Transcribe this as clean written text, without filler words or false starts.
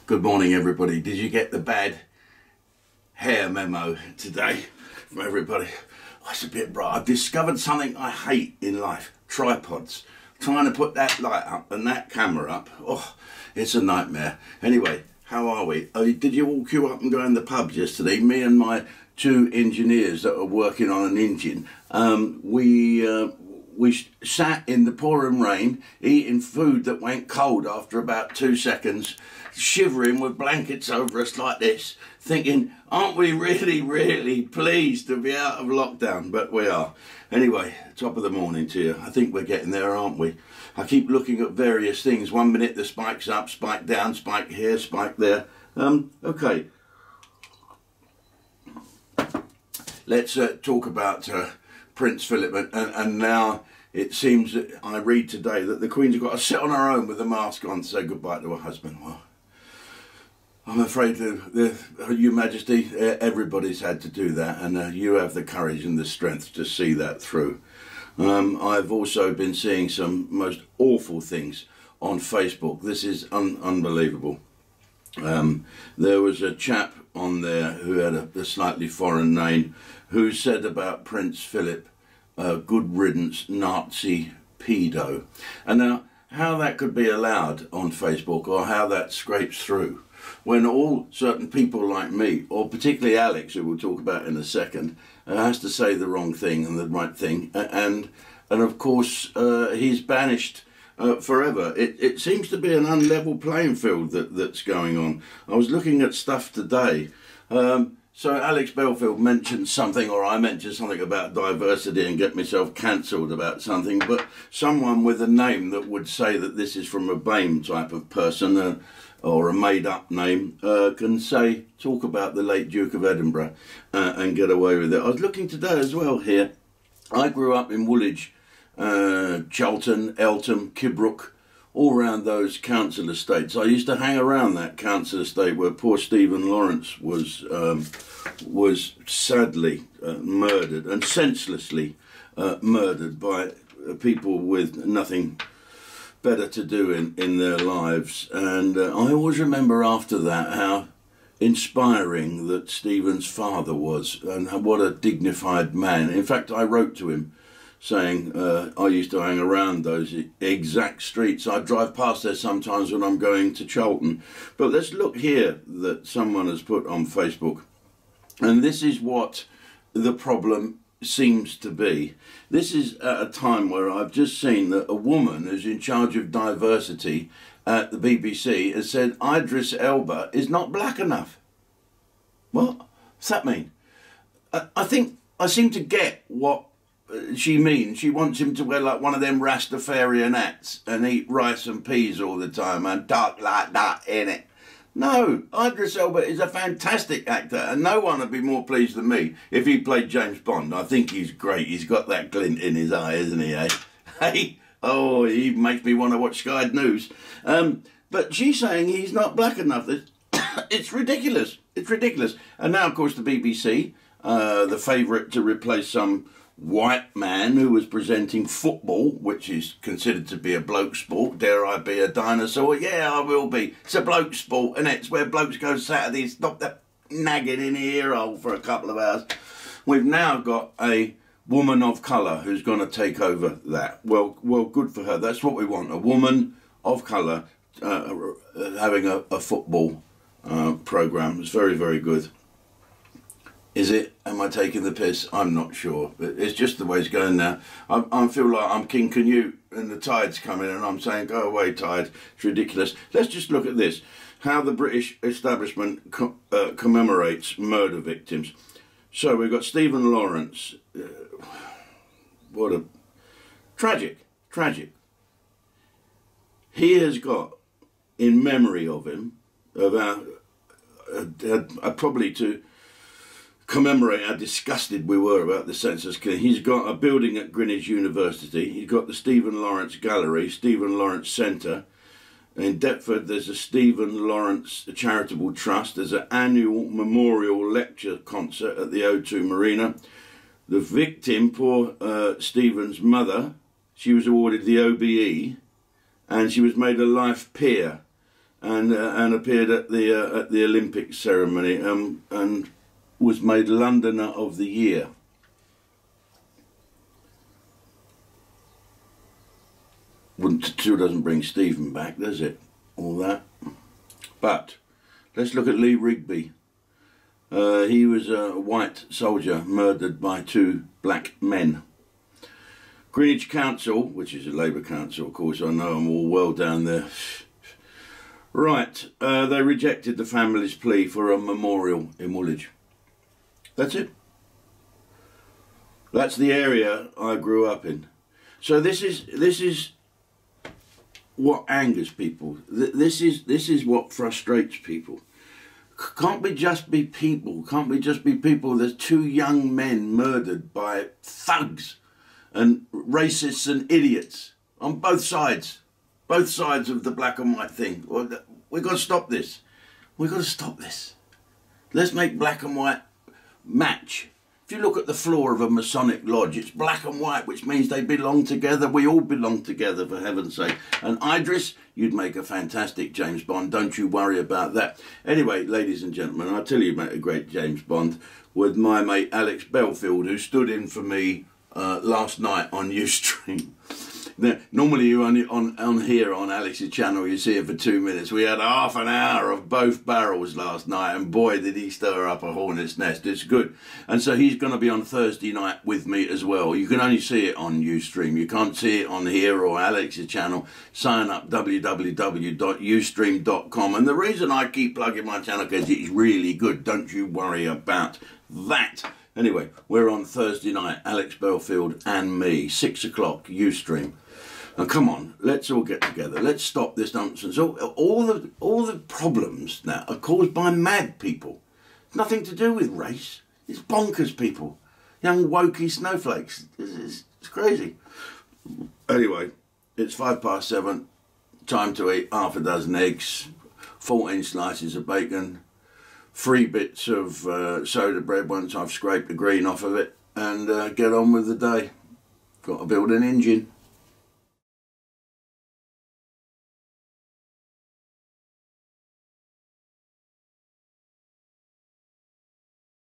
Good morning, everybody. Did you get the bad hair memo today from everybody? Oh, it's a bit bright. I've discovered something I hate in life. Tripods. Trying to put that light up and that camera up. Oh, it's a nightmare. Anyway, how are we? Did you all queue up and go in the pub yesterday? Me and my two engineers that are working on an engine. We sat in the pouring rain, eating food that went cold after about 2 seconds, shivering with blankets over us like this, thinking, aren't we really, really pleased to be out of lockdown? But we are. Anyway, top of the morning to you. I think we're getting there, aren't we? I keep looking at various things. 1 minute the spike's up, spike down, spike here, spike there. Okay. Let's talk about Prince Philip, and now it seems that I read today that the Queen's got to sit on her own with a mask on to say goodbye to her husband. Well, I'm afraid Your Majesty, everybody's had to do that, and you have the courage and the strength to see that through. I've also been seeing some most awful things on Facebook. This is unbelievable. There was a chap on there who had a slightly foreign name who said about Prince Philip, good riddance, Nazi pedo. And now, how that could be allowed on Facebook, or how that scrapes through, when all certain people like me, or particularly Alex, who we'll talk about in a second, has to say the wrong thing and the right thing, and of course he's banished forever. It seems to be an unlevel playing field that's going on. I was looking at stuff today. So Alex Belfield mentioned something, or I mentioned something about diversity and get myself cancelled about something, but someone with a name that would say that this is from a BAME type of person, or a made-up name, can talk about the late Duke of Edinburgh and get away with it. I was looking today as well here. I grew up in Woolwich, Charlton, Eltham, Kidbrooke, all around those council estates. I used to hang around that council estate where poor Stephen Lawrence was sadly murdered, and senselessly murdered by people with nothing better to do in their lives. And I always remember after that how inspiring that Stephen's father was, and what a dignified man. In fact, I wrote to him saying I used to hang around those exact streets. I drive past there sometimes when I'm going to Charlton. But let's look here that someone has put on Facebook. And this is what the problem seems to be. This is at a time where I've just seen that a woman who's in charge of diversity at the BBC has said Idris Elba is not black enough. What does that mean? I think I seem to get what she means. She wants him to wear like one of them Rastafarian hats and eat rice and peas all the time and talk like that, innit? No, Idris Elba is a fantastic actor, and no one would be more pleased than me if he played James Bond. I think he's great. He's got that glint in his eye, isn't he, eh? Hey, oh, he makes me want to watch Sky News. But she's saying he's not black enough. It's ridiculous. It's ridiculous. And now, of course, the BBC, the favourite to replace some white man who was presenting football, which is considered to be a bloke sport. Dare I be a dinosaur? Yeah, I will be. It's a bloke sport, and it's where blokes go Saturdays, stop the nagging in the ear hole for a couple of hours. We've now got a woman of colour who's going to take over that. Well, good for her. That's what we want. A woman of colour having a football programme. It's very, very good. Is it? Am I taking the piss? I'm not sure. But it's just the way it's going now. I feel like I'm King Canute and the tide's coming and I'm saying, go away, tide. It's ridiculous. Let's just look at this. How the British establishment commemorates murder victims. So we've got Stephen Lawrence. What a... Tragic. Tragic. He has got, in memory of him, probably to commemorate how disgusted we were about the census killing. He's got a building at Greenwich University. He's got the Stephen Lawrence Gallery, Stephen Lawrence Centre. In Deptford, there's a Stephen Lawrence Charitable Trust. There's an annual memorial lecture concert at the O2 Marina. The victim, poor Stephen's mother, she was awarded the OBE, and she was made a life peer and appeared at the Olympic ceremony, and was made Londoner of the Year. Still doesn't bring Stephen back, does it? All that. But let's look at Lee Rigby. He was a white soldier murdered by 2 black men. Greenwich Council, which is a Labour council, of course, I know them all well down there. Right, they rejected the family's plea for a memorial in Woolwich. That's it. That's the area I grew up in. So this is what angers people. This is what frustrates people. Can't we just be people? Can't we just be people? There's 2 young men murdered by thugs and racists and idiots on both sides of the black and white thing. We've got to stop this. We've got to stop this. Let's make black and white match. If you look at the floor of a Masonic lodge, it's black and white, which means they belong together. We all belong together, for heaven's sake. And Idris, you'd make a fantastic James Bond. Don't you worry about that. Anyway, ladies and gentlemen, I'll tell you about a great James Bond with my mate Alex Belfield, who stood in for me last night on Ustream. Now, normally you only on here on Alex's channel you see it for 2 minutes. We had half an hour of both barrels last night, and boy did he stir up a hornet's nest. It's good. And so he's going to be on Thursday night with me as well. You can only see it on Ustream. You can't see it on here or Alex's channel. Sign up www.ustream.com. And the reason I keep plugging my channel because it's really good. Don't you worry about that. Anyway, we're on Thursday night, Alex Belfield and me, 6 o'clock, Ustream. Now, come on, let's all get together. Let's stop this nonsense. All the problems now are caused by mad people. It's nothing to do with race. It's bonkers people. Young wokey snowflakes. It's crazy. Anyway, it's 7:05. Time to eat half a dozen eggs, 14 slices of bacon, 3 bits of soda bread once I've scraped the green off of it, and get on with the day. Got to build an engine.